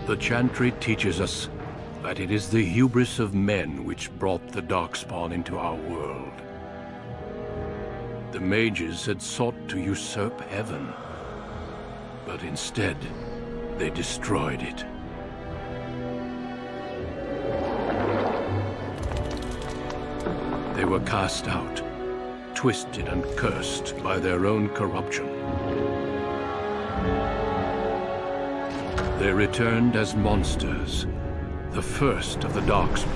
The Chantry teaches us that it is the hubris of men which brought the Darkspawn into our world. The mages had sought to usurp heaven, but instead, they destroyed it. They were cast out, twisted and cursed by their own corruption. They returned as monsters, the first of the Darkspawn.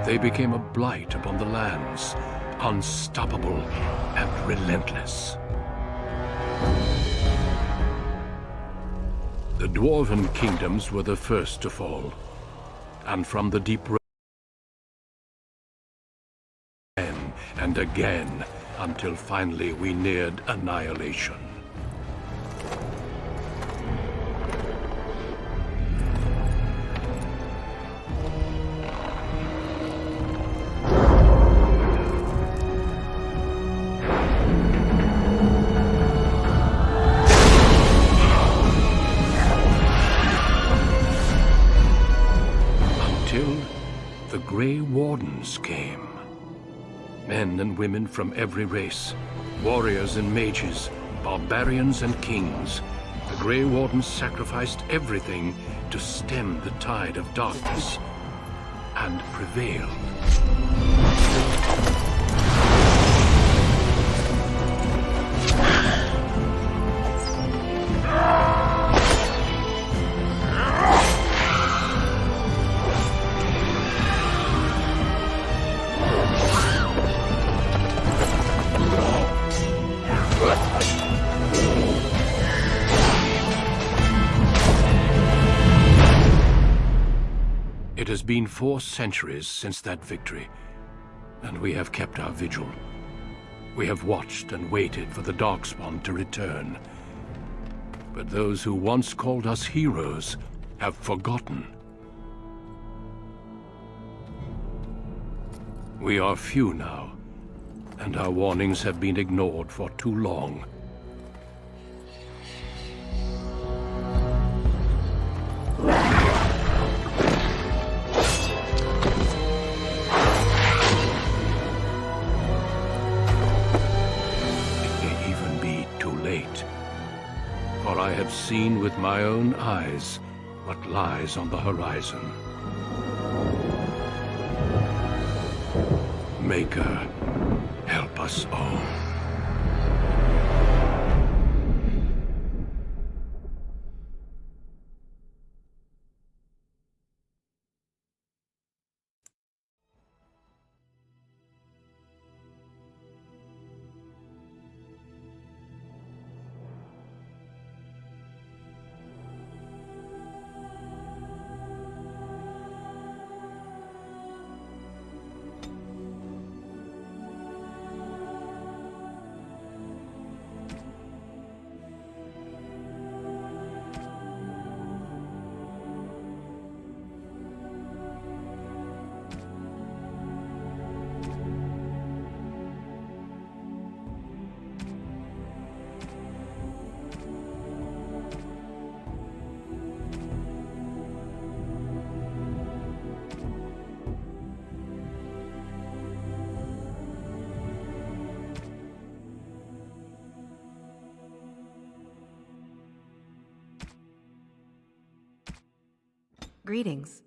They became a blight upon the lands, unstoppable and relentless. The Dwarven kingdoms were the first to fall, and from the deep and again, until finally we neared annihilation. Until the Grey Wardens came. Men and women from every race, warriors and mages, barbarians and kings. The Grey Wardens sacrificed everything to stem the tide of darkness, and prevailed. It has been 4 centuries since that victory, and we have kept our vigil. We have watched and waited for the Darkspawn to return. But those who once called us heroes have forgotten. We are few now, and our warnings have been ignored for too long. For I have seen with my own eyes what lies on the horizon. Maker, help us all. Greetings.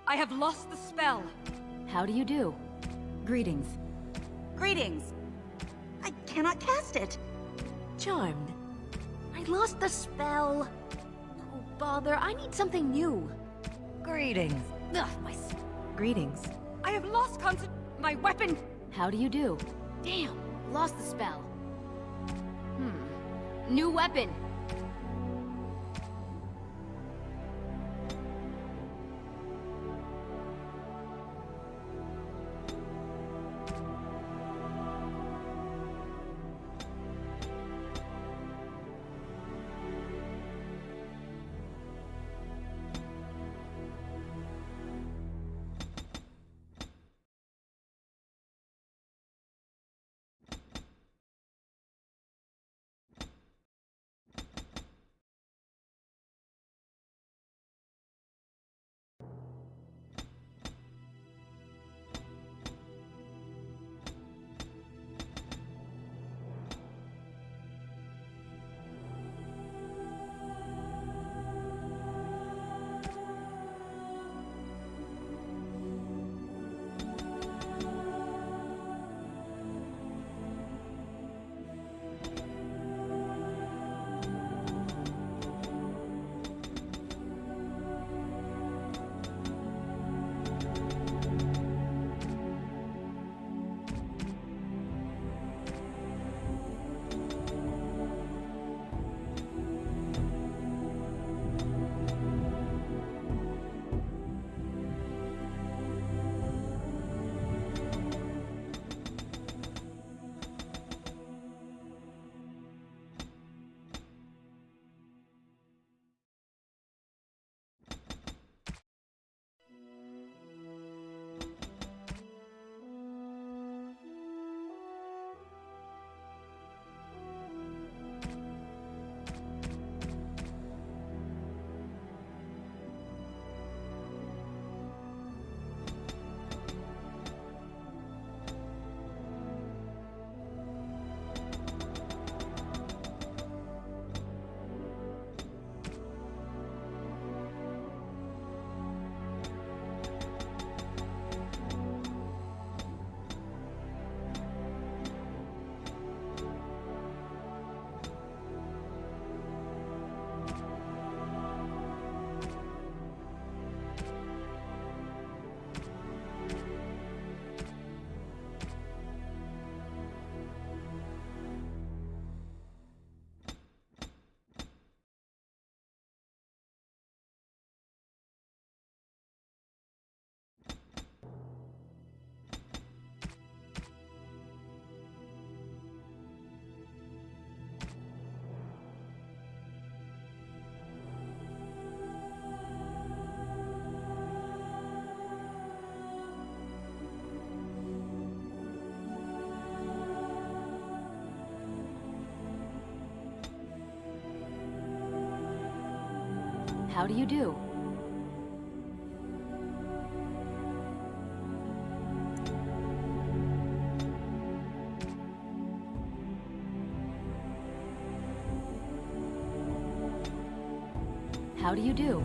I have lost the spell. How do you do? Greetings. Greetings. I cannot cast it. Charmed. I lost the spell. Oh, bother, I need something new. Greetings. Ugh, Greetings. I have lost my weapon. How do you do? Damn, lost the spell. New weapon. How do you do? How do you do?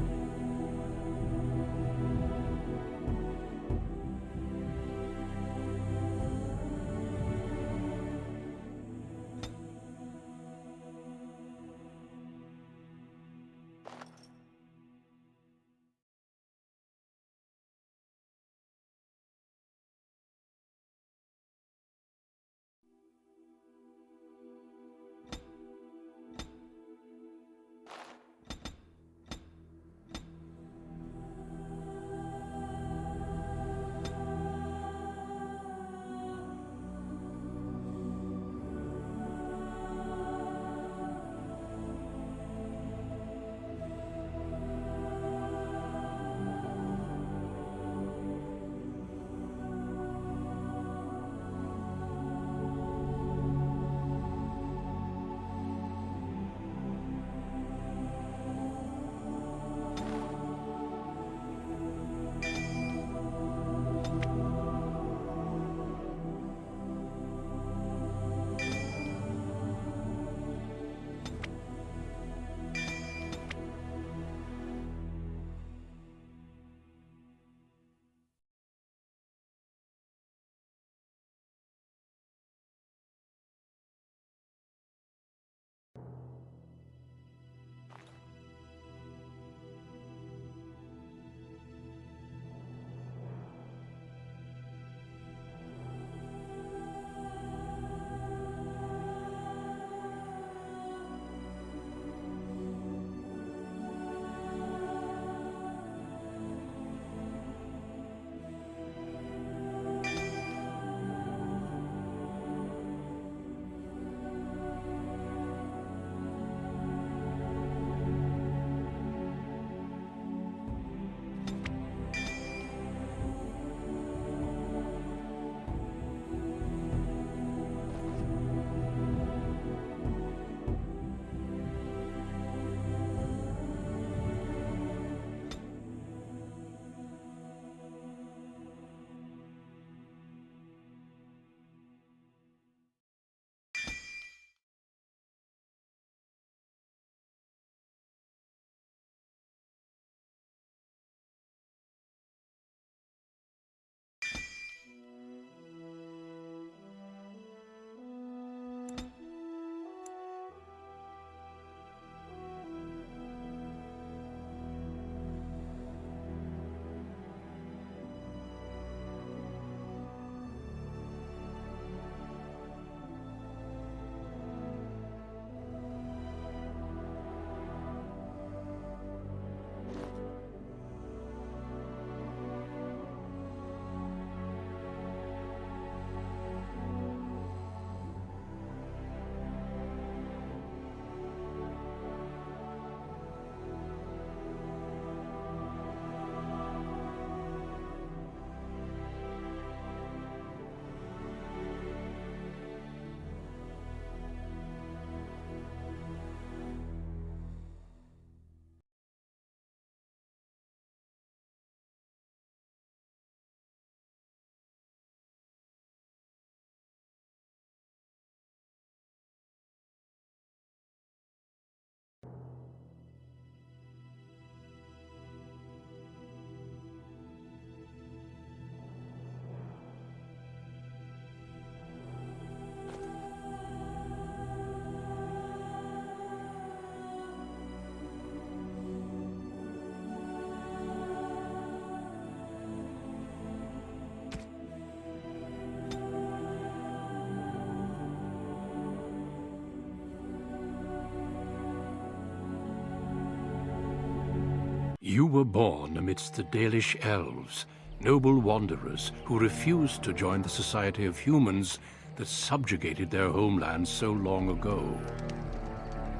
You were born amidst the Dalish elves, noble wanderers who refused to join the society of humans that subjugated their homeland so long ago.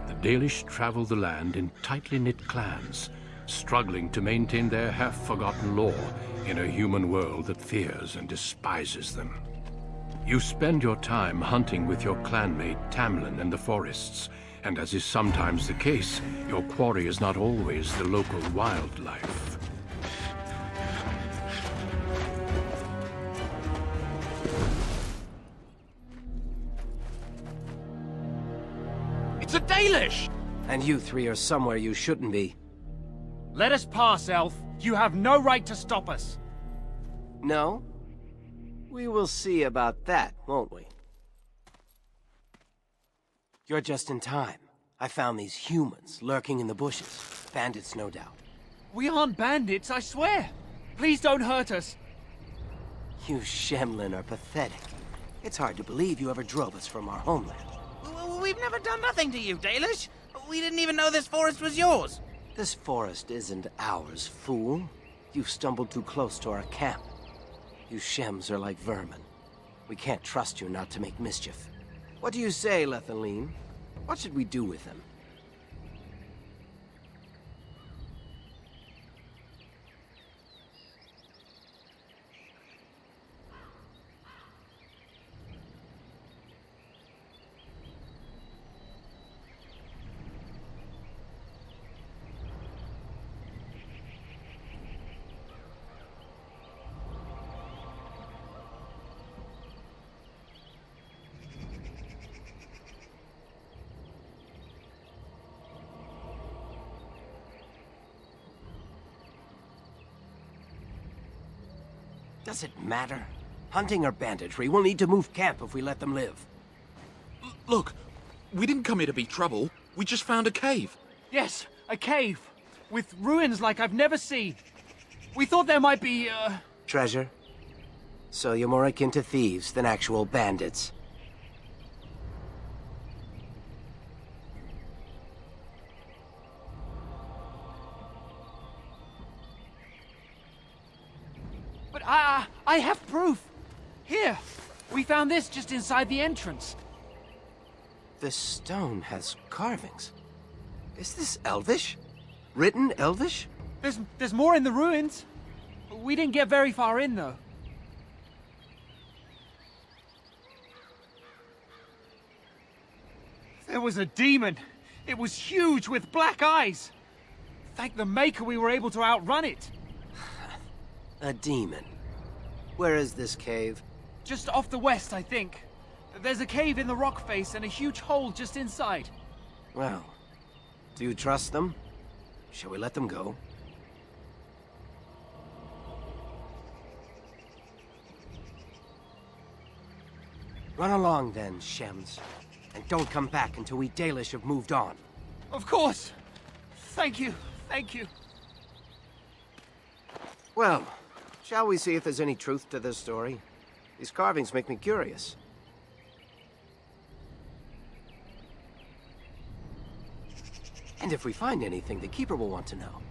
The Dalish travel the land in tightly knit clans, struggling to maintain their half-forgotten lore in a human world that fears and despises them. You spend your time hunting with your clanmate Tamlin in the forests, and as is sometimes the case, your quarry is not always the local wildlife. It's a Dalish! And you three are somewhere you shouldn't be. Let us pass, Elf. You have no right to stop us. No? We will see about that, won't we? You're just in time. I found these humans lurking in the bushes. Bandits, no doubt. We aren't bandits, I swear. Please don't hurt us. You Shemlin are pathetic. It's hard to believe you ever drove us from our homeland. We've never done nothing to you, Dalish. We didn't even know this forest was yours. This forest isn't ours, fool. You've stumbled too close to our camp. You Shems are like vermin. We can't trust you not to make mischief. What do you say, Lethaline? What should we do with him? Does it matter? Hunting or banditry, we'll need to move camp if we let them live. Look, we didn't come here to be trouble. We just found a cave. Yes, a cave. With ruins like I've never seen. We thought there might be, Treasure? So you're more akin to thieves than actual bandits. But I have proof. Here, we found this just inside the entrance. This stone has carvings. Is this Elvish? Written Elvish? There's more in the ruins. We didn't get very far in, though. There was a demon. It was huge with black eyes. Thank the Maker we were able to outrun it. A demon. Where is this cave? Just off the west, I think. There's a cave in the rock face and a huge hole just inside. Well, do you trust them? Shall we let them go? Run along then, Shems. And don't come back until we Dalish have moved on. Of course. Thank you. Thank you. Well, shall we see if there's any truth to this story? These carvings make me curious. And if we find anything, the Keeper will want to know.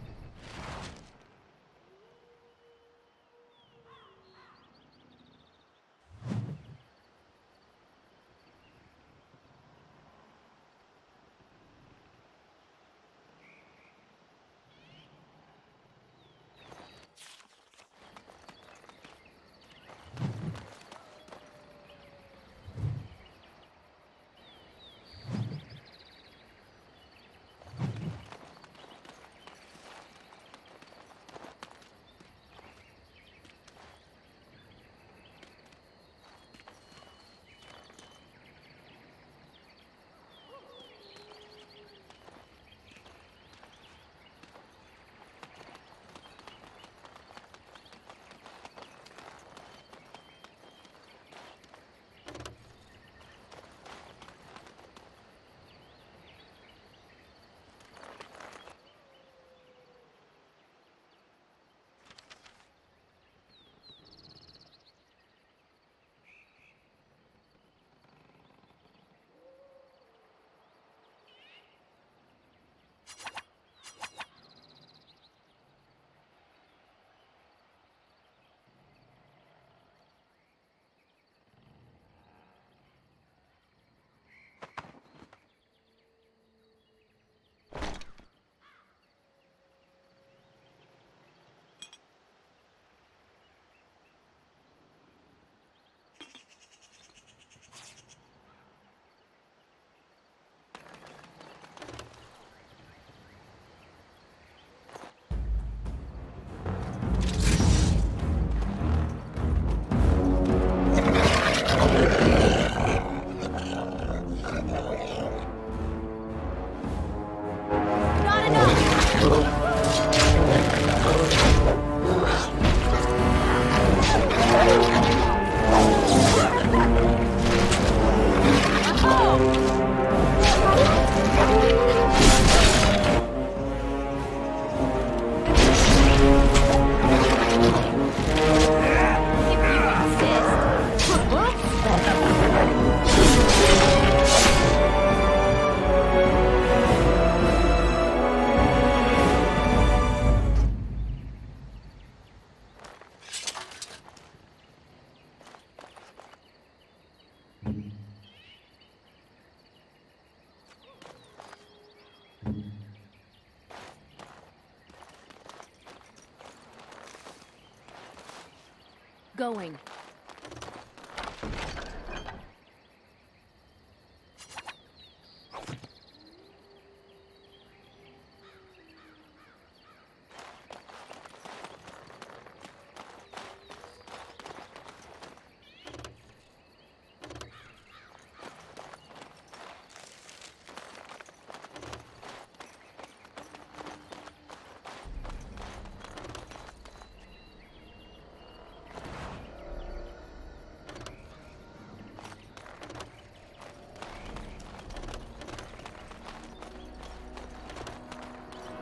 Going.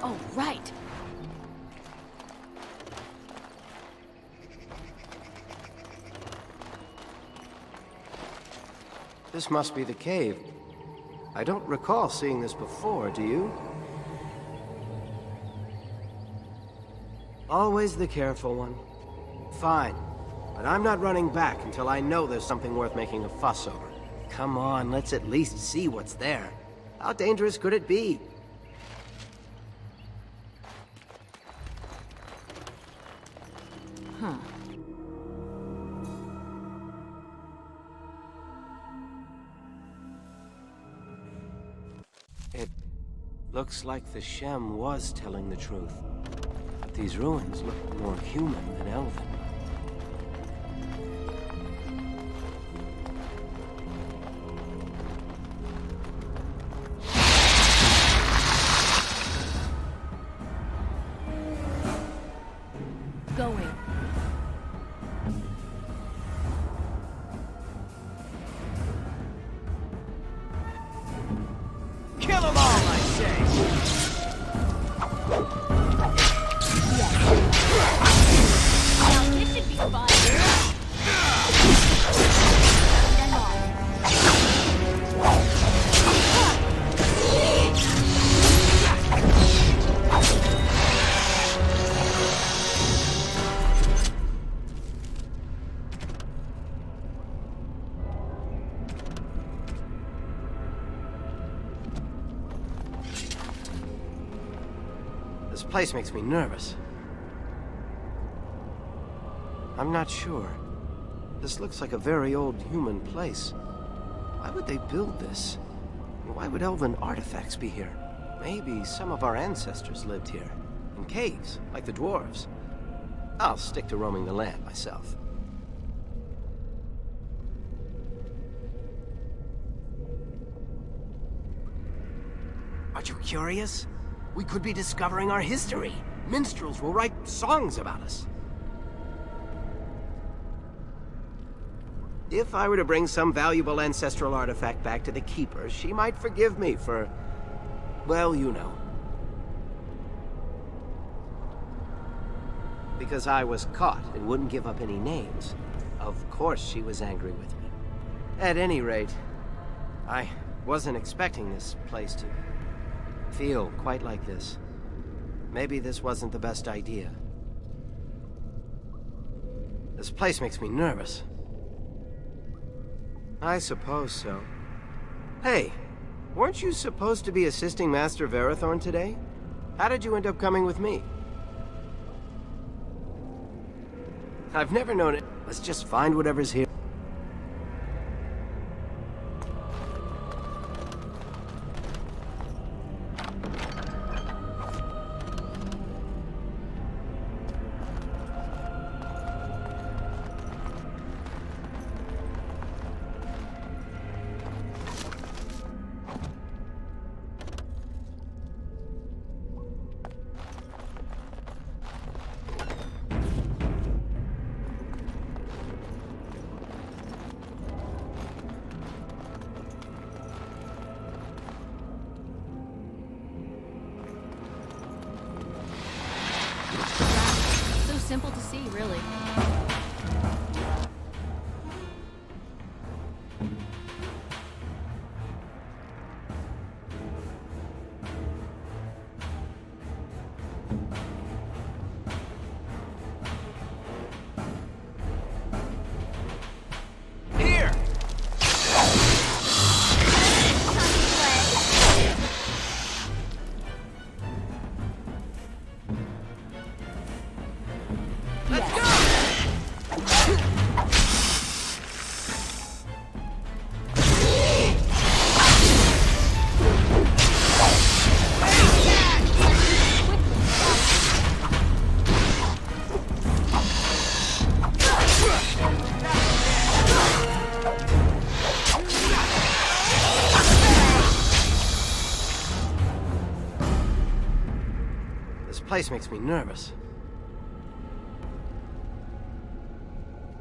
Oh, right. This must be the cave. I don't recall seeing this before, do you? Always the careful one. Fine, but I'm not running back until I know there's something worth making a fuss over. Come on, let's at least see what's there. How dangerous could it be? Huh. It looks like the Shem was telling the truth. But these ruins look more human than elven. Going. Kill them all, I say! Now this should be fun. Them all. This place makes me nervous. I'm not sure. This looks like a very old human place. Why would they build this? And why would elven artifacts be here? Maybe some of our ancestors lived here. In caves, like the dwarves. I'll stick to roaming the land myself. Aren't you curious? We could be discovering our history. Minstrels will write songs about us. If I were to bring some valuable ancestral artifact back to the Keeper, she might forgive me for... well, you know. Because I was caught and wouldn't give up any names. Of course she was angry with me. At any rate, I wasn't expecting this place to feel quite like this. Maybe this wasn't the best idea. This place makes me nervous. I suppose so. Hey, weren't you supposed to be assisting Master Varathorn today? How did you end up coming with me? I've never known it. Let's just find whatever's here. simple to see, really. Here! Let's go! This place makes me nervous.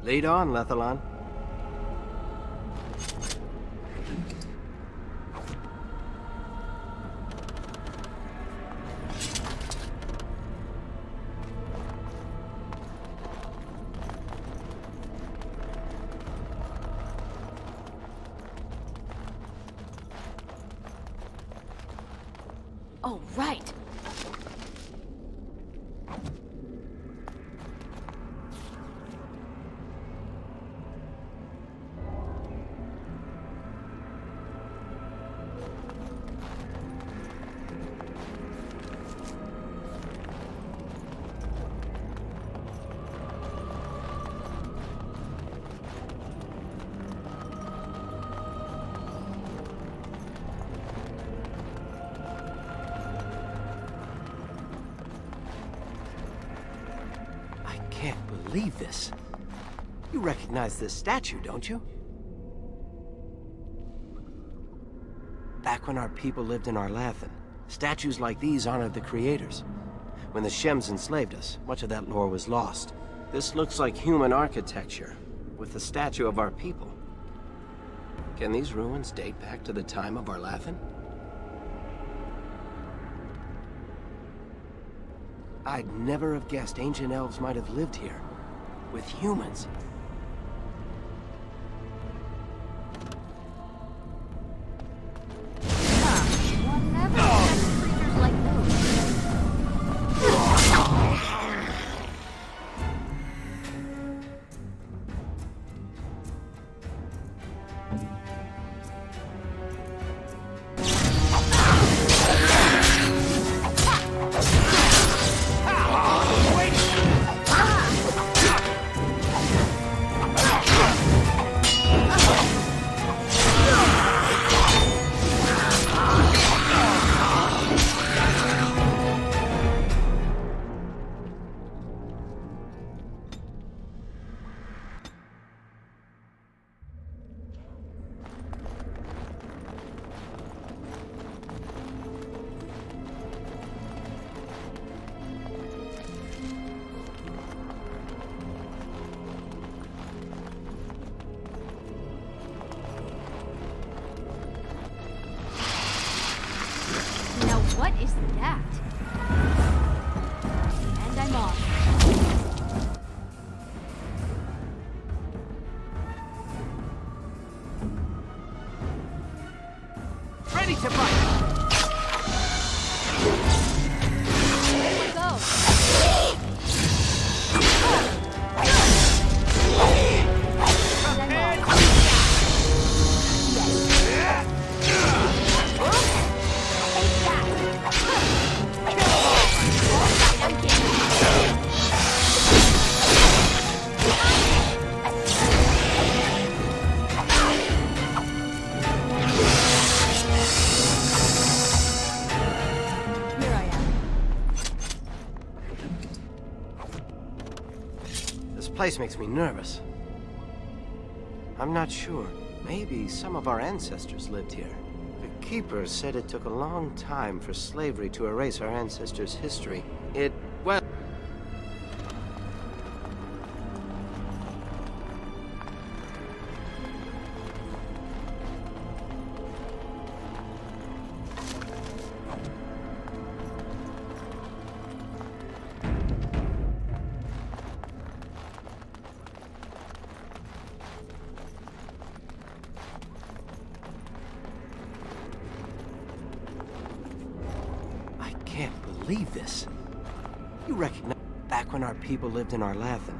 Lead on, Lethalon. Oh, right. I can't believe this. You recognize this statue, don't you? Back when our people lived in Arlathan, statues like these honored the creators. When the Shems enslaved us, much of that lore was lost. This looks like human architecture, with the statue of our people. Can these ruins date back to the time of Arlathan? I'd never have guessed ancient elves might have lived here, with humans. One never expects creatures like those. Now what is that? And I'm off. Ready to fight! Here we go. And I'm off. I'm getting Here I am. This place makes me nervous. I'm not sure. Maybe some of our ancestors lived here. The Keepers said it took a long time for slavery to erase our ancestors' history. Well... believe this. You recognize back when our people lived in Arlathan.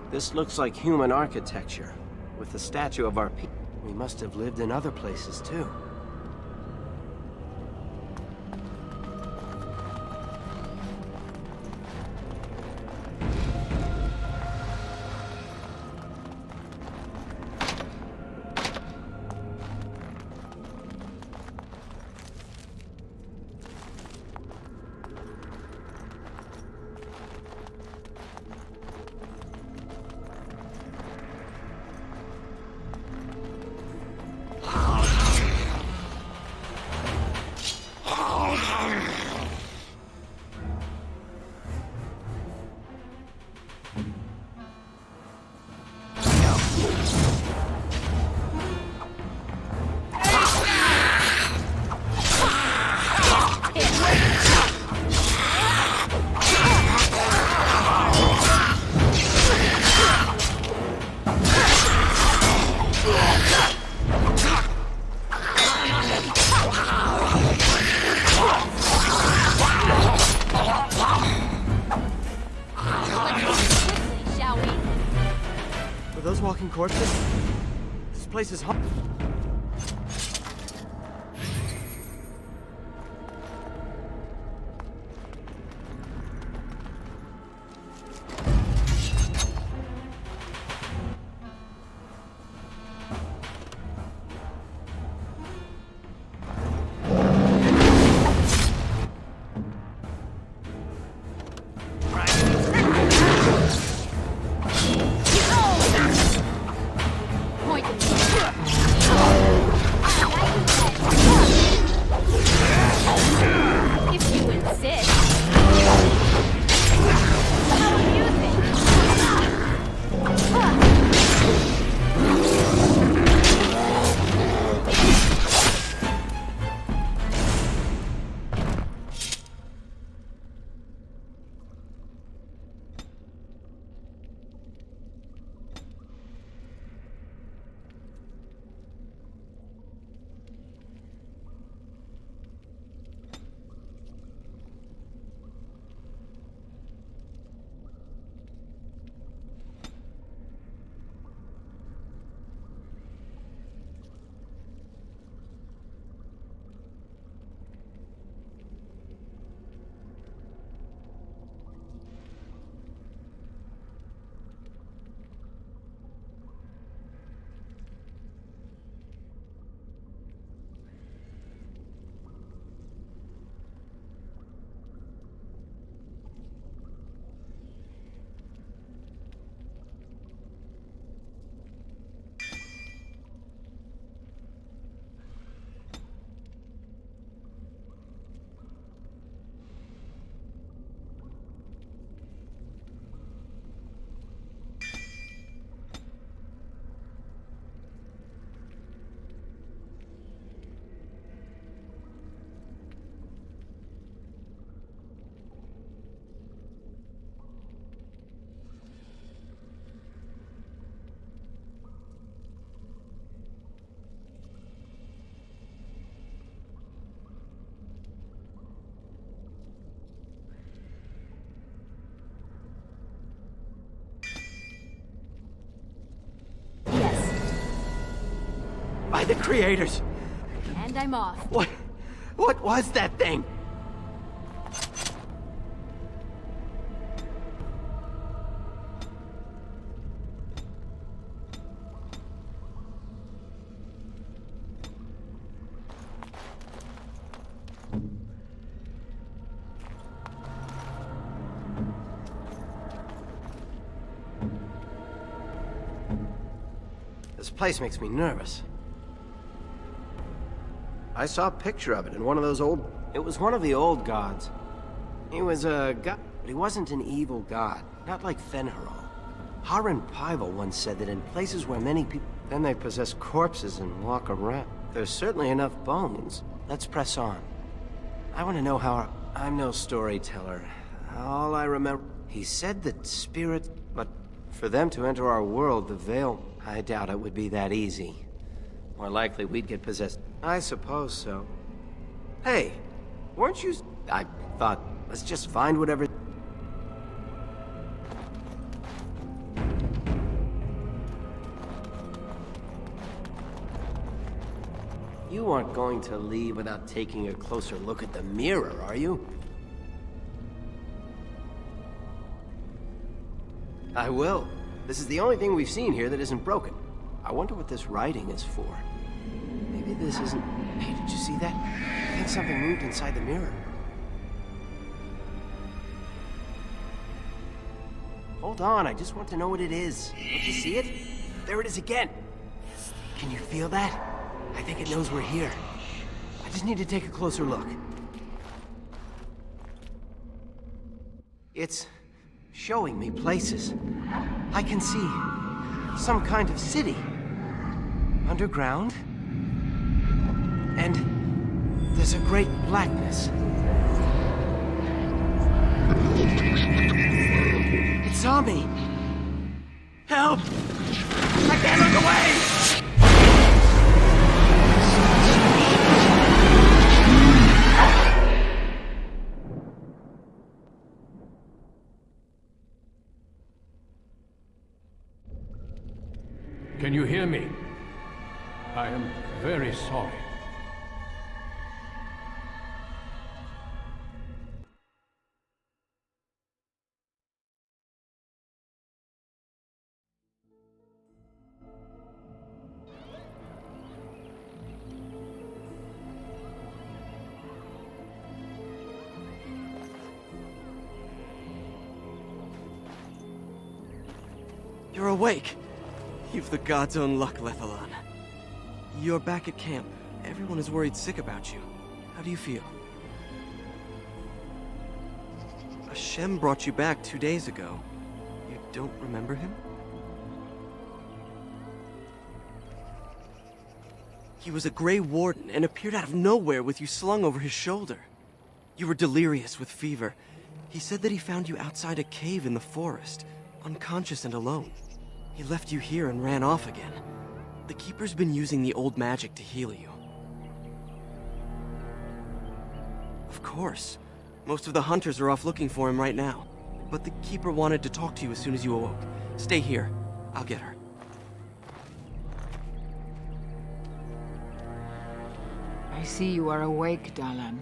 This looks like human architecture. With the statue of our people, we must have lived in other places too. Are those walking corpses? This place is haunted. If you insist. How amusing. By the creators! And I'm off. What was that thing? This place makes me nervous. I saw a picture of it in one of those old... It was one of the old gods. He was a god, but he wasn't an evil god. Not like Fen'Harel. Harren Pyval once said that in places where many people... Then they possess corpses and walk around. There's certainly enough bones. Let's press on. I want to know how... I'm no storyteller. All I remember... He said that spirit... But for them to enter our world, the veil... I doubt it would be that easy. More likely we'd get possessed. I suppose so. Hey, weren't you... I thought Let's just find whatever... You aren't going to leave without taking a closer look at the mirror, are you? I will. This is the only thing we've seen here that isn't broken. I wonder what this writing is for. Maybe this isn't... Hey, did you see that? I think something moved inside the mirror. Hold on, I just want to know what it is. Don't you see it? There it is again. Can you feel that? I think it knows we're here. I just need to take a closer look. It's showing me places. I can see some kind of city. Underground. And there's a great blackness. It saw me. Help! I can't look away! Can you hear me? I am very sorry. You're awake. You've the god's own luck, Lethalon. You're back at camp. Everyone is worried sick about you. How do you feel? Hashem brought you back 2 days ago. You don't remember him? He was a Grey Warden and appeared out of nowhere with you slung over his shoulder. You were delirious with fever. He said that he found you outside a cave in the forest, unconscious and alone. He left you here and ran off again. The Keeper's been using the old magic to heal you. Of course. Most of the hunters are off looking for him right now. But the Keeper wanted to talk to you as soon as you awoke. Stay here. I'll get her. I see you are awake, Dahlan.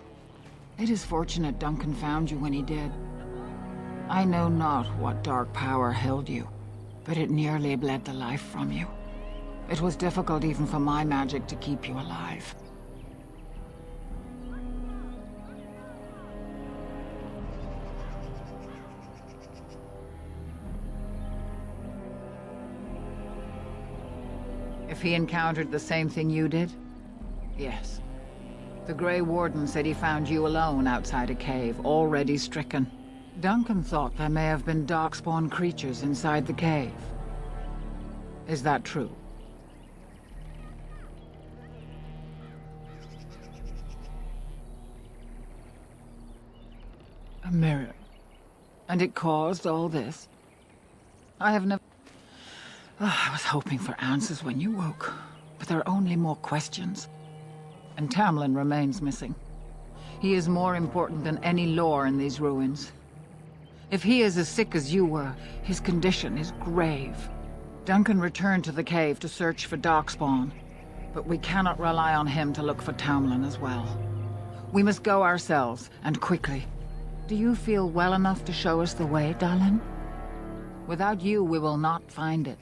It is fortunate Duncan found you when he did. I know not what dark power held you, but it nearly bled the life from you. It was difficult even for my magic to keep you alive. If he encountered the same thing you did? Yes. The Grey Warden said he found you alone outside a cave, already stricken. Duncan thought there may have been darkspawn creatures inside the cave. Is that true? A mirror. And it caused all this? I have never... I was hoping for answers when you woke, but there are only more questions. And Tamlin remains missing. He is more important than any lore in these ruins. If he is as sick as you were, his condition is grave. Duncan returned to the cave to search for Darkspawn, but we cannot rely on him to look for Tamlin as well. We must go ourselves, and quickly. Do you feel well enough to show us the way, Dahlan? Without you, we will not find it.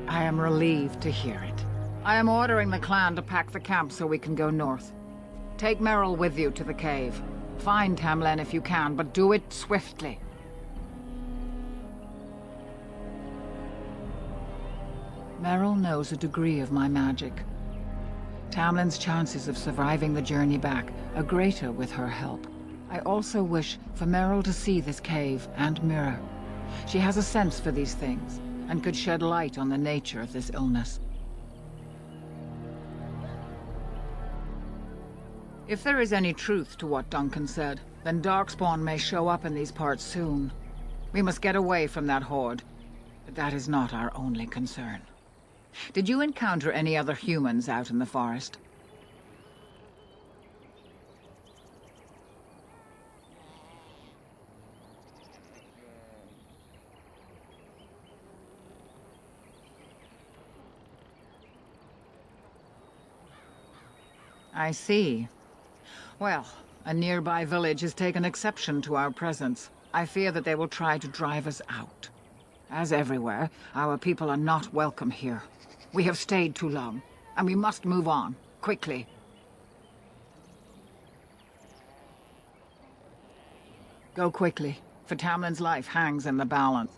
I am relieved to hear it. I am ordering the clan to pack the camp so we can go north. Take Merrill with you to the cave. Find Tamlin if you can, but do it swiftly. Merrill knows a degree of my magic. Tamlin's chances of surviving the journey back are greater with her help. I also wish for Merrill to see this cave and mirror. She has a sense for these things, and could shed light on the nature of this illness. If there is any truth to what Duncan said, then Darkspawn may show up in these parts soon. We must get away from that horde, but that is not our only concern. Did you encounter any other humans out in the forest? I see. Well, a nearby village has taken exception to our presence. I fear that they will try to drive us out. As everywhere, our people are not welcome here. We have stayed too long, and we must move on, quickly. Go quickly, for Tamlin's life hangs in the balance.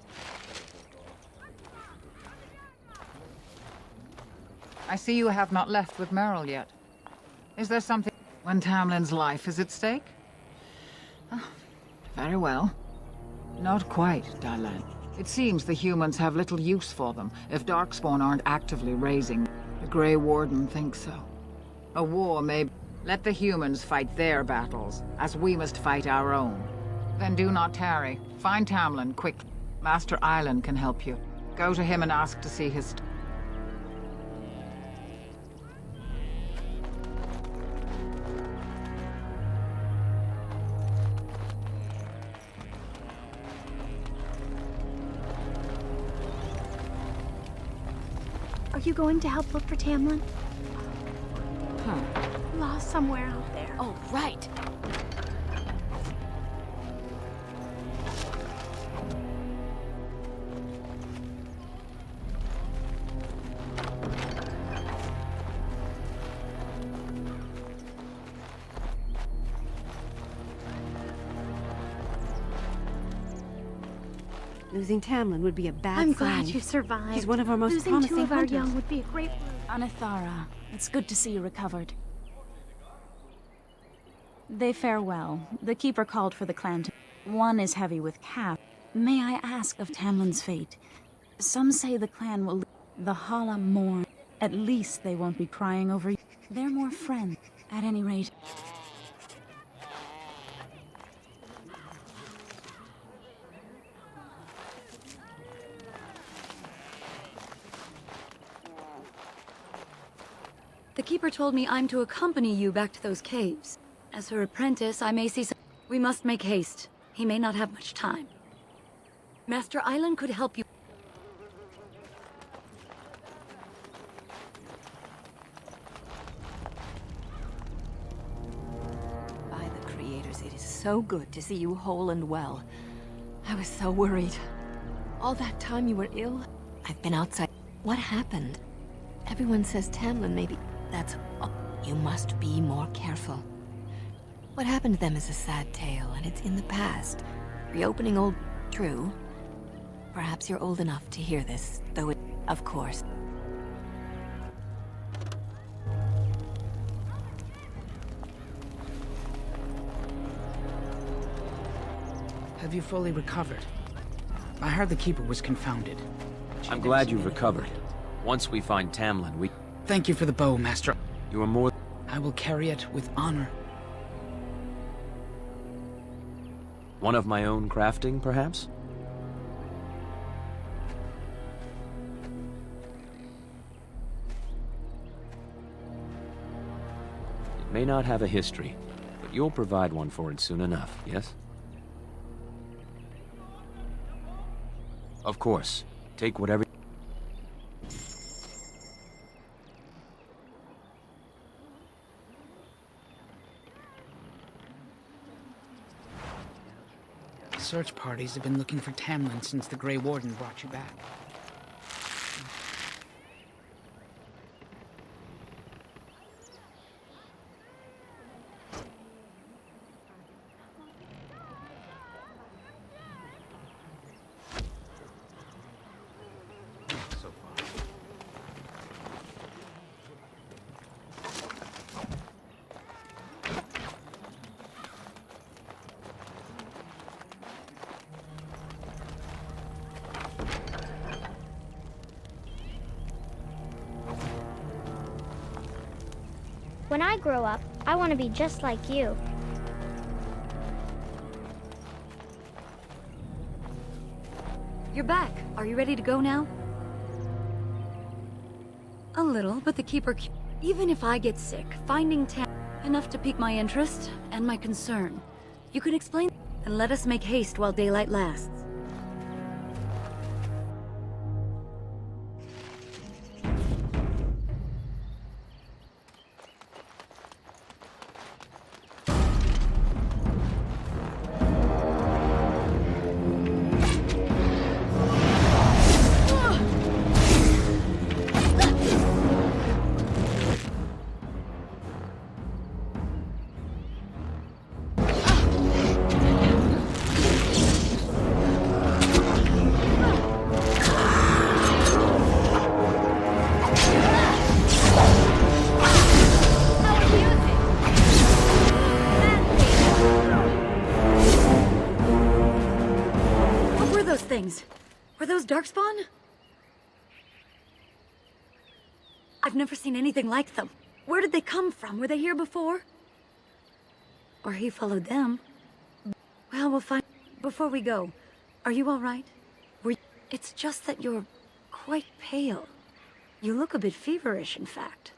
I see you have not left with Merrill yet. Is there something when Tamlin's life is at stake? Ah, very well. Not quite, Dylan. It seems the humans have little use for them if Darkspawn aren't actively raising. The Grey Warden thinks so. A war may... Let the humans fight their battles, as we must fight our own. Then do not tarry. Find Tamlin quickly. Master Island can help you. Go to him and ask to see his... Are you going to help look for Tamlin? Huh. Lost somewhere out there. Oh, right. Losing Tamlin would be a bad I'm sign. glad you survived. He's one of our most Losing promising two of our hunters. young would be a great... Anathara, it's good to see you recovered. They fare well. The Keeper called for the clan to... One is heavy with Cap. May I ask of Tamlin's fate? Some say the clan will... The Hala mourn. At least they won't be crying over you. They're more friends, at any rate. The Keeper told me I'm to accompany you back to those caves. As her apprentice, I may see some... We must make haste. He may not have much time. Master Island could help you. By the creators, it is so good to see you whole and well. I was so worried. All that time you were ill, I've been outside. What happened? Everyone says Tamlin may be... That's... You must be more careful. What happened to them is a sad tale, and it's in the past. Reopening old... True. Perhaps you're old enough to hear this, though it... Of course. Have you fully recovered? I heard the Keeper was confounded. I'm glad you've recovered. Once we find Tamlin, we... Thank you for the bow, Master. You are more... I will carry it with honor. One of my own crafting, perhaps? It may not have a history, but you'll provide one for it soon enough, yes? Of course. Take whatever... Search parties have been looking for Tamlin since the Grey Warden brought you back. When I grow up, I want to be just like you. You're back. Are you ready to go now? A little, but the Keeper... Even if I get sick, finding Tam... Enough to pique my interest and my concern. You can explain... And let us make haste while daylight lasts. things. Were those Darkspawn? I've never seen anything like them. Where did they come from? Were they here before? Or he followed them? Well, we'll find... Before we go, are you all right? It's just that you're quite pale. You look a bit feverish, in fact.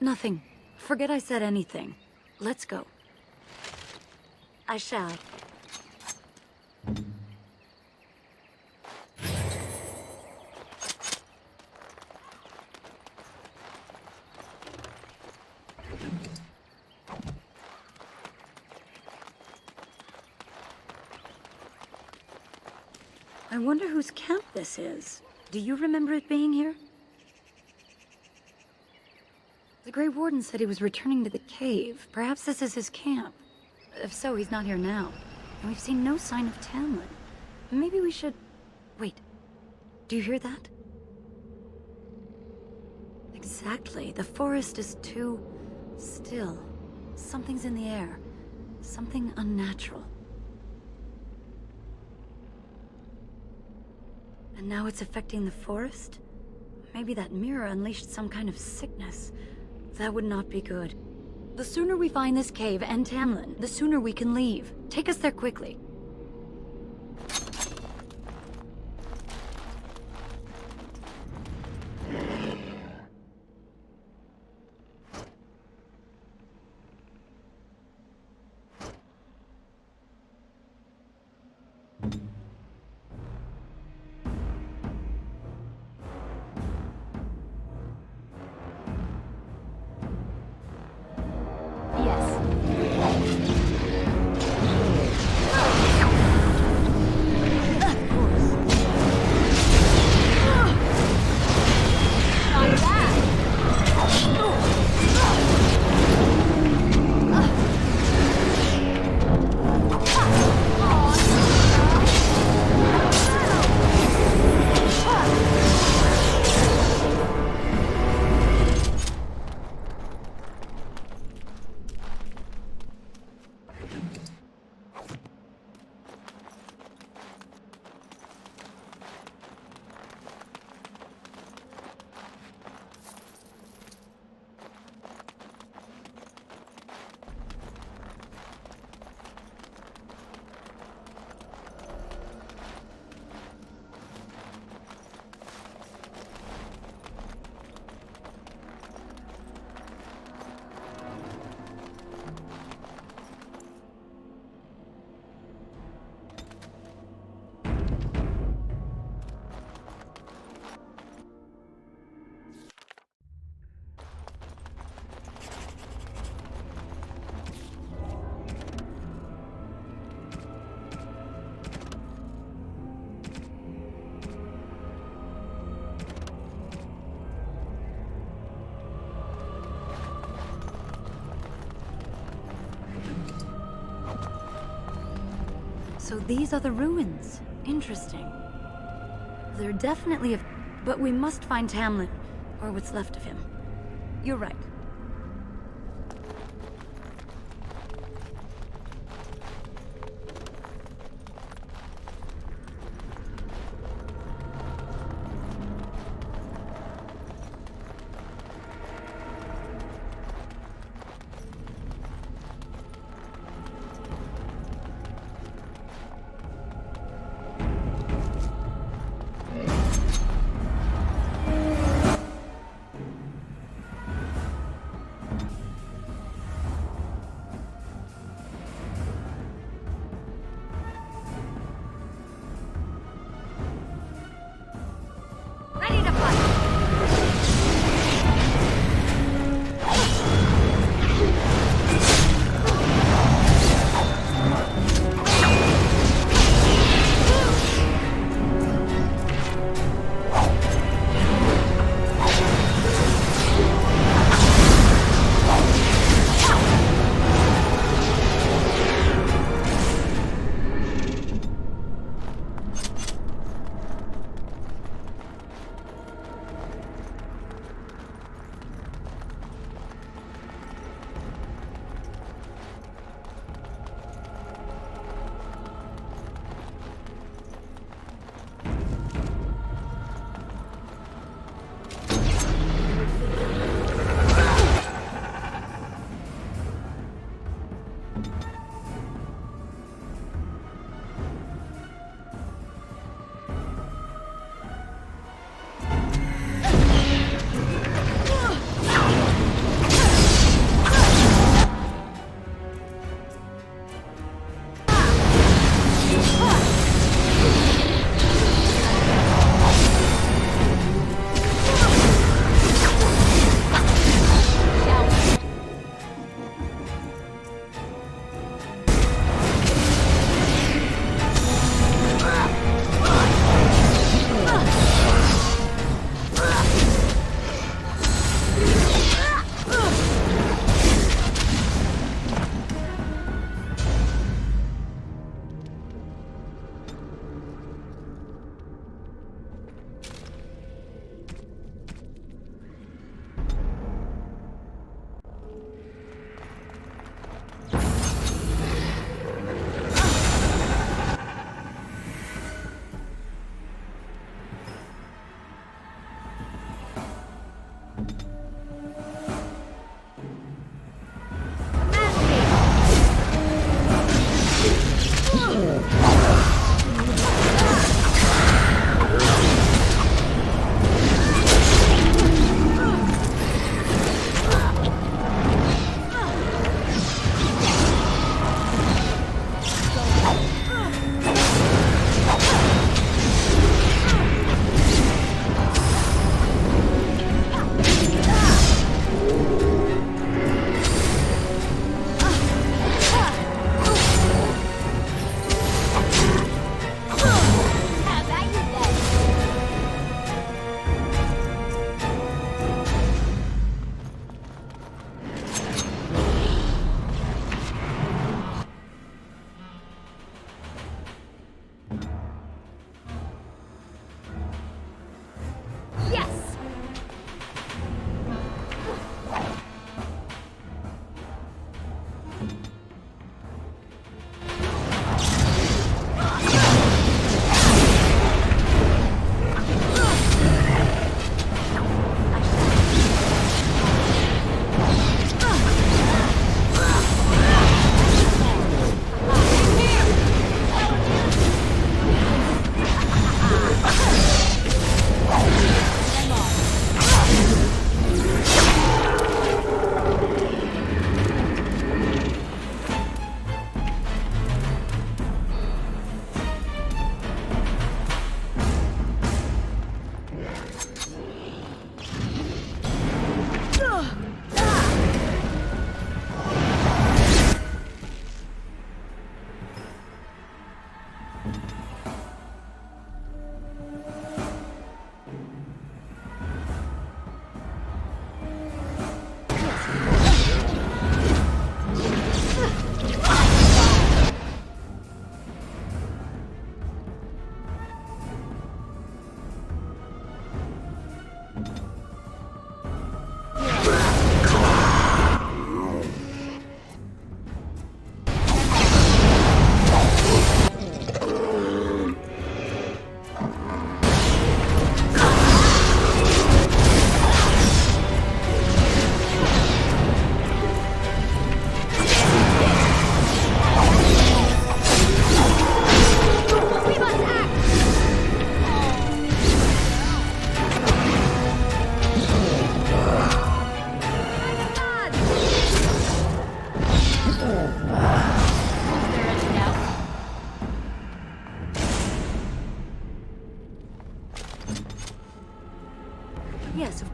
Nothing. Forget I said anything. Let's go. I shall. I wonder whose camp this is. Do you remember it being here? The Grey Warden said he was returning to the cave. Perhaps this is his camp. If so, he's not here now. And we've seen no sign of Tamlin. Maybe we should... Wait. Do you hear that? Exactly. The forest is too... still. Something's in the air. Something unnatural. And now it's affecting the forest? Maybe that mirror unleashed some kind of sickness. That would not be good. The sooner we find this cave and Tamlin, the sooner we can leave. Take us there quickly. So these are the ruins. Interesting. They're definitely a... But we must find Tamlin, or what's left of him. You're right.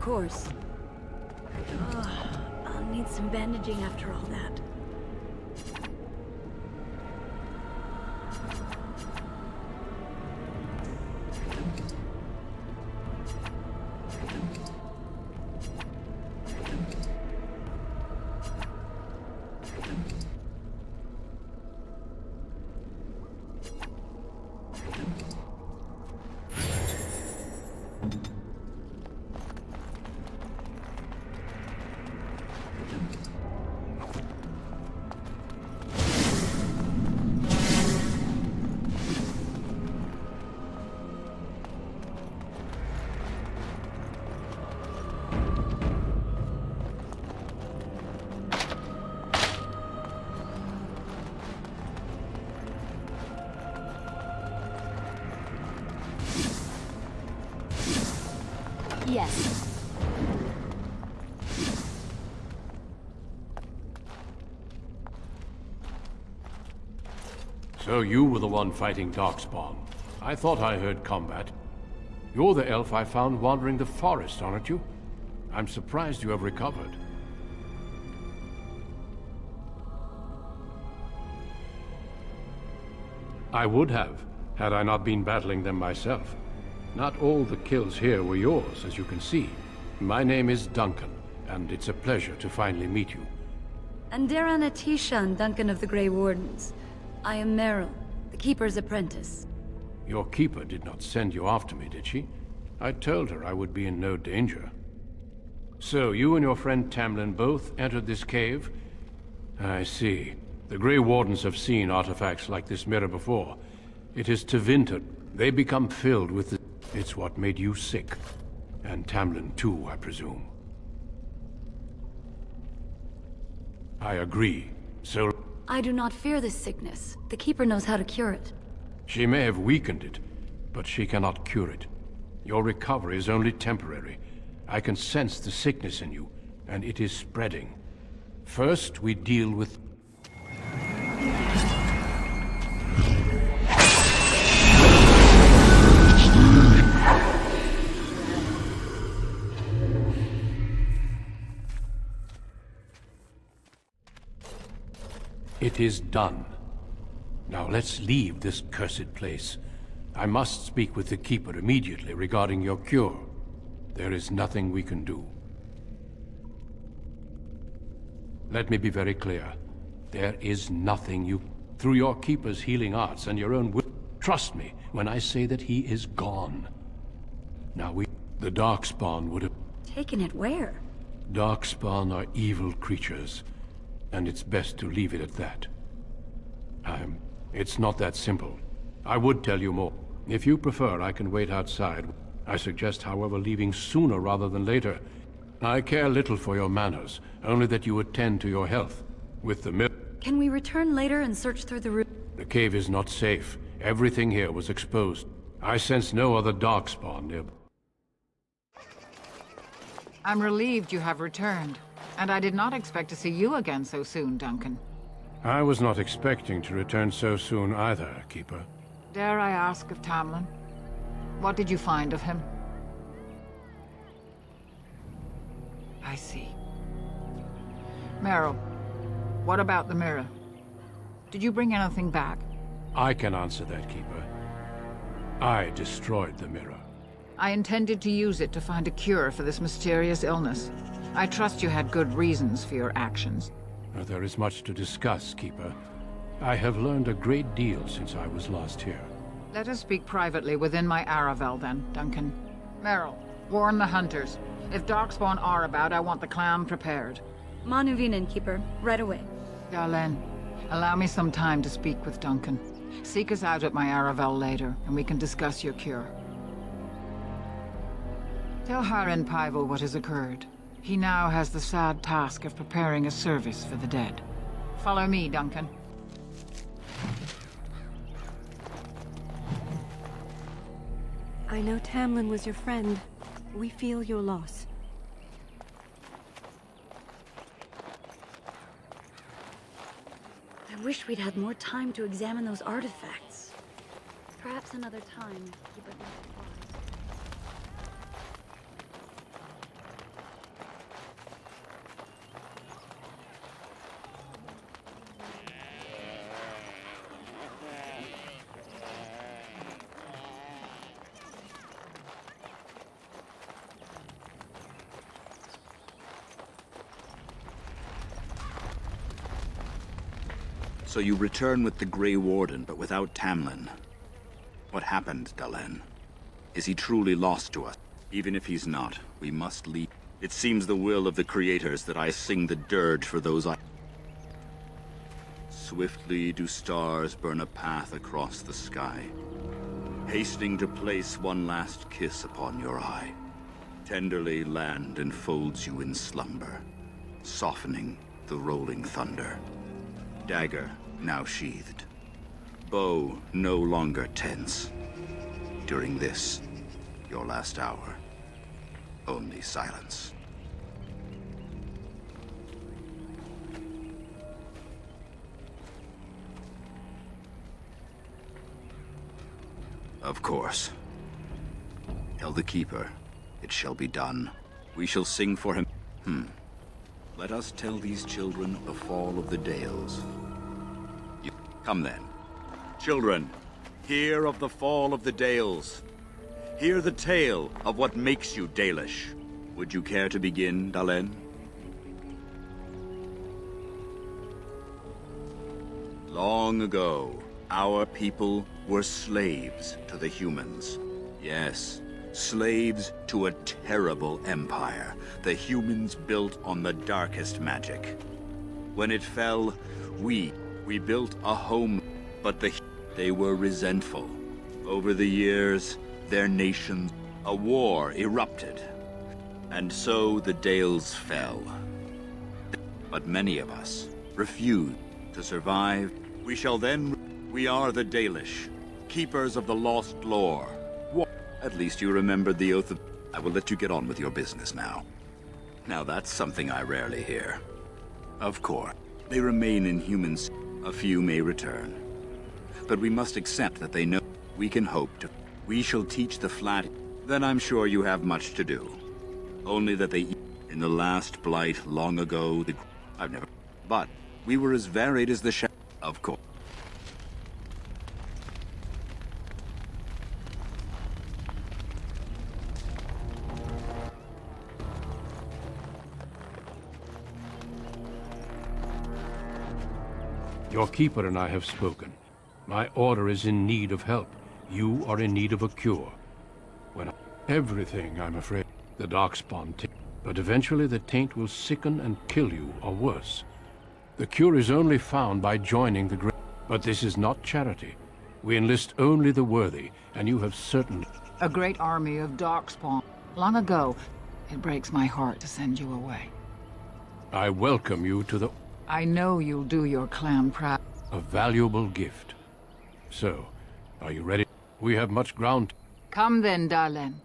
course. I'll need some bandaging after all that. Yes. So you were the one fighting Darkspawn. I thought I heard combat. You're the elf I found wandering the forest, aren't you? I'm surprised you have recovered. I would have, had I not been battling them myself. Not all the kills here were yours, as you can see. My name is Duncan, and it's a pleasure to finally meet you. Andera Natishan, Duncan of the Grey Wardens. I am Meryl, the Keeper's apprentice. Your keeper did not send you after me, did she? I told her I would be in no danger. So, you and your friend Tamlin both entered this cave? I see. The Grey Wardens have seen artifacts like this mirror before. It is Tevinter. They become filled with the... It's what made you sick. And Tamlin too, I presume. I agree. So... I do not fear this sickness. The Keeper knows how to cure it. She may have weakened it, but she cannot cure it. Your recovery is only temporary. I can sense the sickness in you, and it is spreading. First, we deal with... It is done. Now let's leave this cursed place. I must speak with the Keeper immediately regarding your cure. There is nothing we can do. Let me be very clear. There is nothing you... Through your Keeper's healing arts and your own will... Trust me when I say that he is gone. Now the Darkspawn would have... Taken it where? Darkspawn are evil creatures, and it's best to leave it at that. It's not that simple. I would tell you more. If you prefer, I can wait outside. I suggest, however, leaving sooner rather than later. I care little for your manners, only that you attend to your health. With the Can we return later and search through the room? The cave is not safe. Everything here was exposed. I sense no other Darkspawn near. I'm relieved you have returned. And I did not expect to see you again so soon, Duncan. I was not expecting to return so soon either, Keeper. Dare I ask of Tamlin? What did you find of him? I see. Meryl, what about the mirror? Did you bring anything back? I can answer that, Keeper. I destroyed the mirror. I intended to use it to find a cure for this mysterious illness. I trust you had good reasons for your actions. There is much to discuss, Keeper. I have learned a great deal since I was last here. Let us speak privately within my Aravel, then, Duncan. Meryl, warn the hunters. If Darkspawn are about, I want the clan prepared. Manuvinen, Keeper. Right away. Darlene, allow me some time to speak with Duncan. Seek us out at my Aravel later, and we can discuss your cure. Tell Harin Pyvel what has occurred. He now has the sad task of preparing a service for the dead. Follow me, Duncan. I know Tamlin was your friend. We feel your loss. I wish we'd had more time to examine those artifacts. Perhaps another time, Keeper. So you return with the Grey Warden, but without Tamlin. What happened, Dalen? Is he truly lost to us? Even if he's not, we must leave. It seems the will of the creators that I sing the dirge for those I... Swiftly do stars burn a path across the sky, hastening to place one last kiss upon your eye. Tenderly land enfolds you in slumber, softening the rolling thunder. Dagger now sheathed, bow no longer tense. During this, your last hour, only silence. Of course. Tell the Keeper, it shall be done. We shall sing for him. Let us tell these children the fall of the Dales. Come then. Children, hear of the fall of the Dales. Hear the tale of what makes you Dalish. Would you care to begin, Dalen? Long ago, our people were slaves to the humans. Yes, slaves to a terrible empire the humans built on the darkest magic. When it fell, we built a home, but they were resentful. Over the years, their nation, a war erupted. And so the Dales fell. But many of us refused to survive. We are the Dalish, keepers of the lost lore. At least you remembered the oath of... I will let you get on with your business now. Now that's something I rarely hear. Of course, they remain in humans. A few may return. But we must accept that they know we can hope to... We shall teach the Flat... Then I'm sure you have much to do. Only that they... In the last blight long ago, I've never... But we were as varied as the Of course. Your Keeper and I have spoken. My order is in need of help. You are in need of a cure. Everything, I'm afraid. The Darkspawn taint. But eventually the taint will sicken and kill you, or worse. The cure is only found by joining the Great. But this is not charity. We enlist only the worthy, and you have certainly... A great army of Darkspawn. Long ago, it breaks my heart to send you away. I welcome you to the... I know you'll do your clan proud. A valuable gift. So, are you ready? We have much ground. Come then, Dalen.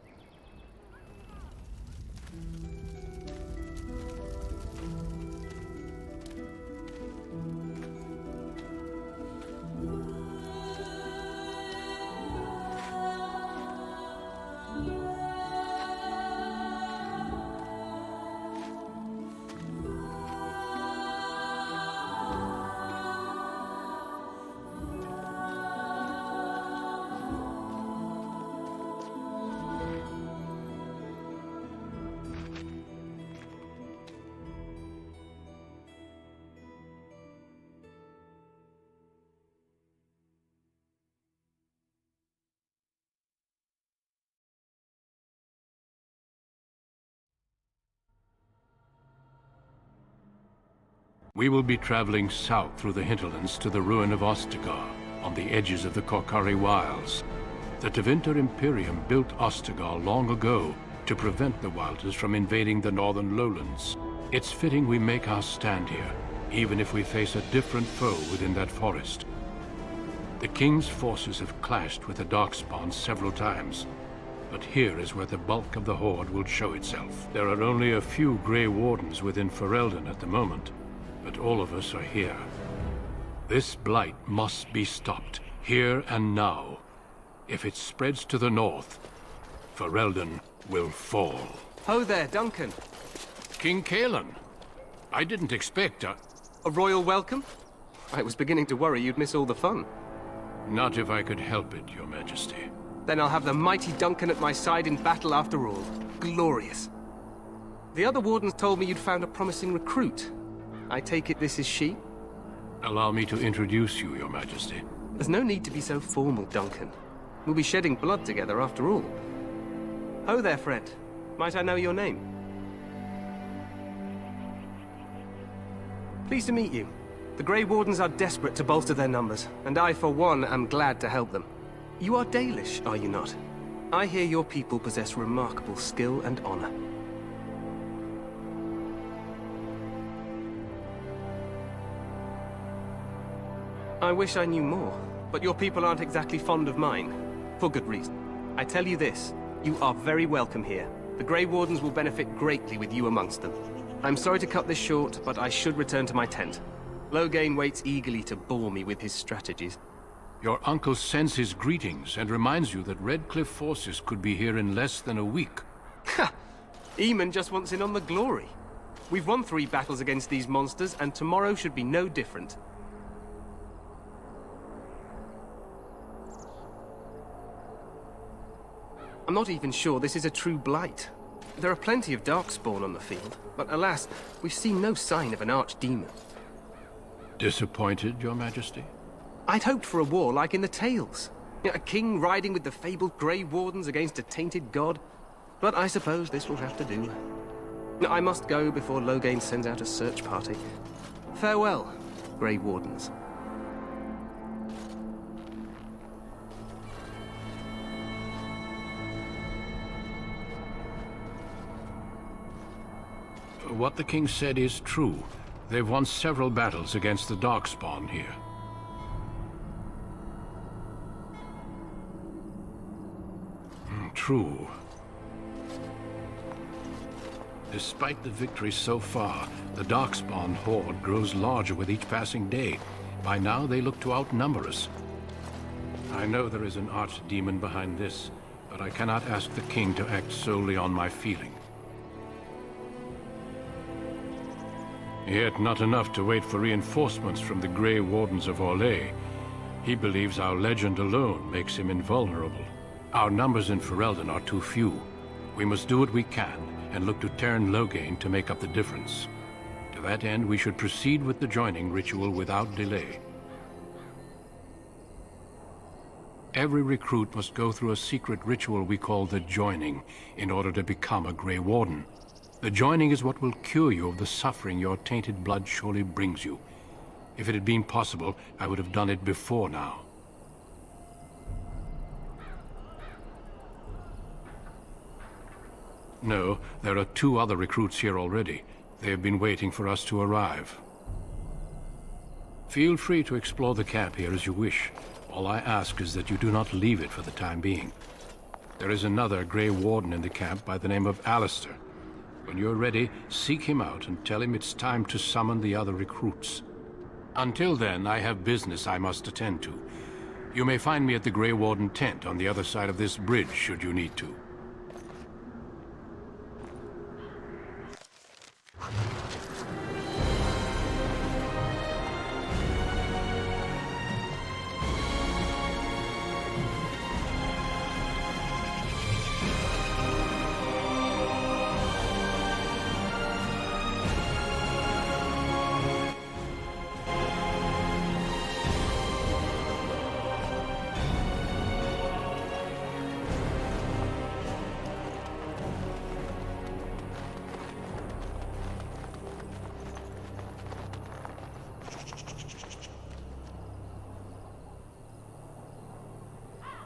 We will be traveling south through the hinterlands to the ruin of Ostagar, on the edges of the Korcari Wilds. The Tevinter Imperium built Ostagar long ago to prevent the Wilders from invading the northern lowlands. It's fitting we make our stand here, even if we face a different foe within that forest. The King's forces have clashed with the Darkspawn several times, but here is where the bulk of the Horde will show itself. There are only a few Grey Wardens within Ferelden at the moment, but all of us are here. This blight must be stopped, here and now. If it spreads to the north, Ferelden will fall. Ho there, Duncan. King Cailan. I didn't expect a royal welcome? I was beginning to worry you'd miss all the fun. Not if I could help it, Your Majesty. Then I'll have the mighty Duncan at my side in battle after all. Glorious. The other wardens told me you'd found a promising recruit. I take it this is she? Allow me to introduce you, Your Majesty. There's no need to be so formal, Duncan. We'll be shedding blood together after all. Ho there, friend. Might I know your name? Pleased to meet you. The Grey Wardens are desperate to bolster their numbers, and I, for one, am glad to help them. You are Dalish, are you not? I hear your people possess remarkable skill and honor. I wish I knew more, but your people aren't exactly fond of mine. For good reason. I tell you this, you are very welcome here. The Grey Wardens will benefit greatly with you amongst them. I'm sorry to cut this short, but I should return to my tent. Loghain waits eagerly to bore me with his strategies. Your uncle sends his greetings and reminds you that Redcliffe forces could be here in less than a week. Ha! Eamon just wants in on the glory. We've won 3 battles against these monsters, and tomorrow should be no different. I'm not even sure this is a true blight. There are plenty of Darkspawn on the field, but alas, we've seen no sign of an archdemon. Disappointed, Your Majesty? I'd hoped for a war like in the Tales. A king riding with the fabled Grey Wardens against a tainted god. But I suppose this will have to do. I must go before Loghain sends out a search party. Farewell, Grey Wardens. What the king said is true. They've won several battles against the Darkspawn here. True. Despite the victory so far, the Darkspawn horde grows larger with each passing day. By now, they look to outnumber us. I know there is an archdemon behind this, but I cannot ask the king to act solely on my feeling. Yet not enough to wait for reinforcements from the Grey Wardens of Orlais. He believes our legend alone makes him invulnerable. Our numbers in Ferelden are too few. We must do what we can, and look to Teyrn Loghain to make up the difference. To that end, we should proceed with the joining ritual without delay. Every recruit must go through a secret ritual we call the Joining, in order to become a Grey Warden. The Joining is what will cure you of the suffering your tainted blood surely brings you. If it had been possible, I would have done it before now. No, there are 2 other recruits here already. They have been waiting for us to arrive. Feel free to explore the camp here as you wish. All I ask is that you do not leave it for the time being. There is another Grey Warden in the camp by the name of Alistair. When you're ready, seek him out and tell him it's time to summon the other recruits. Until then, I have business I must attend to. You may find me at the Grey Warden tent on the other side of this bridge, should you need to.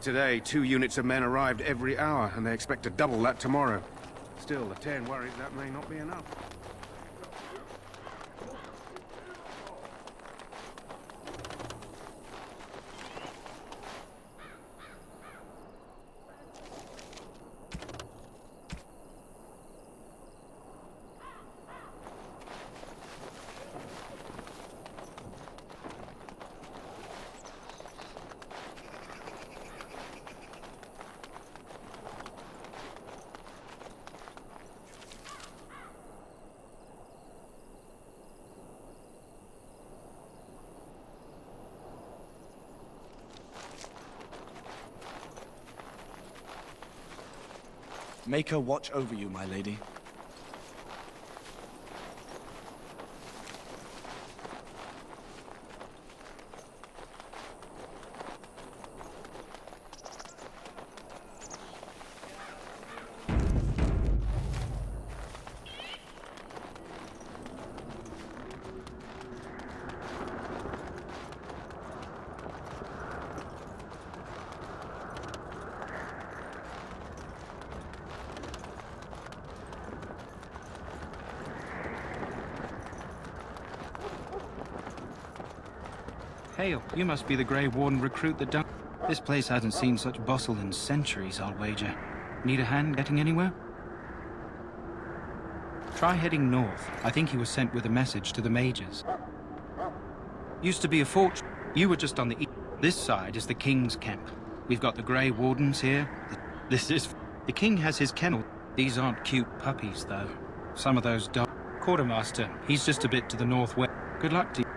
Today, 2 units of men arrived every hour, and they expect to double that tomorrow. Still, the Teyrn worries that may not be enough. Make her watch over you, my lady. Hail, you must be the Grey Warden recruit that done. This place hasn't seen such bustle in centuries, I'll wager. Need a hand getting anywhere? Try heading north. I think he was sent with a message to the mages. Used to be a fort. You were just on the east. This side is the King's camp. We've got the Grey Wardens here. This is... The King has his kennel. These aren't cute puppies, though. Some of those dogs... Quartermaster, he's just a bit to the northwest. Good luck to you.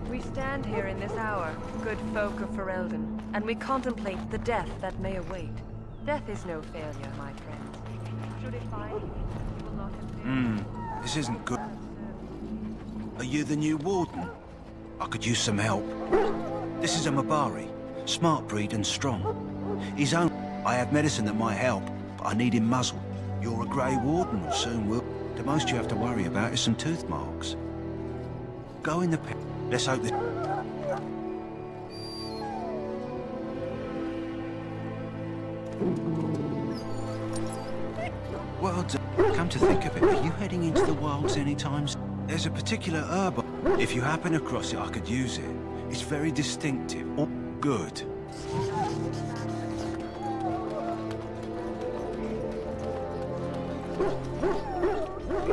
We stand here in this hour, good folk of Ferelden, and we contemplate the death that may await. Death is no failure, my friend. Should it find you, you will not have... This isn't good. Are you the new warden? I could use some help. This is a Mabari, smart breed and strong. He's own. I have medicine that might help, but I need him muzzled. You're a Grey Warden, or soon will. The most you have to worry about is some tooth marks. Go in the pit. Let's hope that... Well done. Come to think of it, are you heading into the wilds anytime soon? There's a particular herb. If you happen across it, I could use it. It's very distinctive. Oh, good.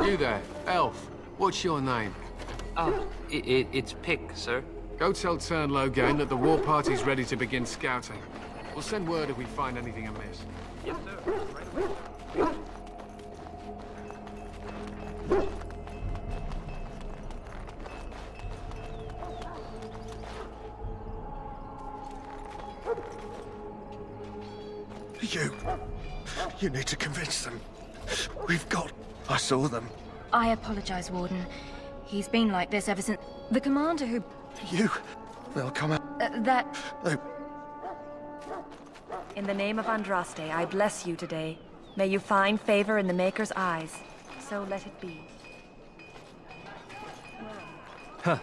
You there, elf. What's your name? It's Pick, sir. Go tell Turn Logain that the war party's ready to begin scouting. We'll send word if we find anything amiss. Yes, sir. Right away. You need to convince them. We've got... I saw them. I apologize, Warden. He's been like this ever since... The commander who... They'll come out. That... In the name of Andraste, I bless you today. May you find favor in the Maker's eyes. So let it be. Huh.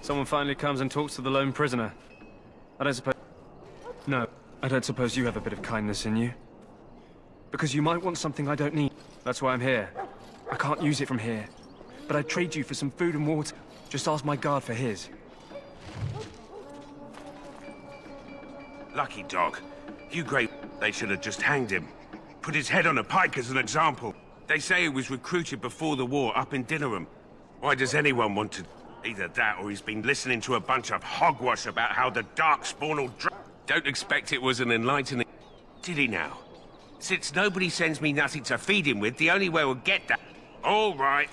Someone finally comes and talks to the lone prisoner. I don't suppose... No, I don't suppose you have a bit of kindness in you. Because you might want something I don't need. That's why I'm here. I can't use it from here. But I'd trade you for some food and water. Just ask my guard for his. Lucky dog. You great... They should have just hanged him. Put his head on a pike as an example. They say he was recruited before the war up in Dinnerham. Why does anyone want to... Either that or he's been listening to a bunch of hogwash about how the Darkspawn will... Don't expect it was an enlightening... Did he now? Since nobody sends me nothing to feed him with, the only way we'll get that... All right.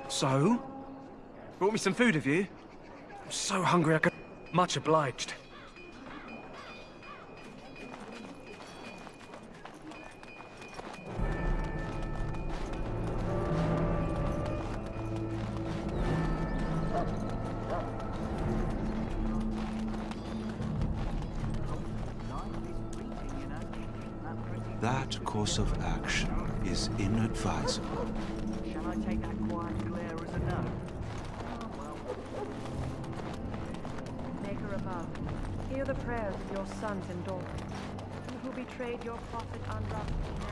So? Brought me some food, have you? I'm so hungry I could... Much obliged. That course of action is inadvisable. Shall I take that quiet glare as a no? Maker above, hear the prayers of your sons and daughters, who betrayed your prophet Andraste.